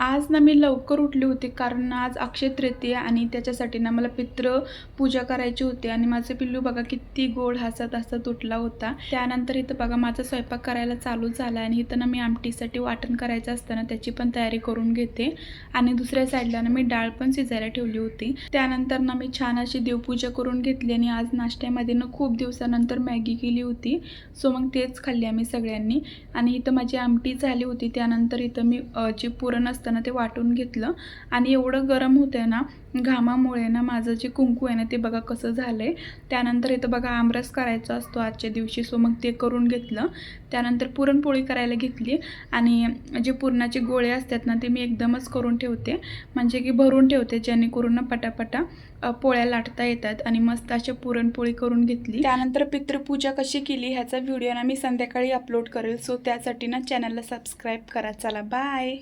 आज ना मी लवकर उठली होती कारण आज अक्षय तृतीया आणि त्याच्यासाठी ना मला पितृ पूजा करायची होती आणि माझं पिल्लू बघा किती गोड हसत हसत उठला होता। त्यानंतर इथं बघा माझा स्वयंपाक करायला चालू झाला आणि इथं ना मी आमटीसाठी वाटण करायचं असताना त्याची पण तयारी करून घेते आणि दुसऱ्या साईडला ना मी डाळ पण शिजायला ठेवली होती। त्यानंतर ना मी छान अशी देवपूजा करून घेतली आणि आज नाश्त्यामध्ये ना खूप दिवसानंतर मॅगी केली होती, सो मग तेच खाल्ली आम्ही सगळ्यांनी। आणि इथं माझी आमटी झाली होती। त्यानंतर इथं मी जे पुरण असतं ना ते वाटून घेतलं आणि एवढं गरम होतं ना घामामुळे ना माझं जे कुंकू आहे ना ते बघा कसं झालंय। त्यानंतर इथं बघा आमरस करायचा असतो आजच्या दिवशी, सो मग ते करून घेतलं। त्यानंतर पुरणपोळी करायला घेतली आणि जे पुरणाचे गोळे असतात ना ते मी एकदमच करून ठेवते, म्हणजे की भरून ठेवते जेणेकरून ना पटापटा पोळ्या लाटता येतात आणि मस्त अशी पुरणपोळी करून घेतली। त्यानंतर पितृपूजा कशी केली ह्याचा व्हिडिओ ना मी संध्याकाळी अपलोड करेल, सो त्यासाठी ना चॅनलला सबस्क्राईब करा। चला बाय।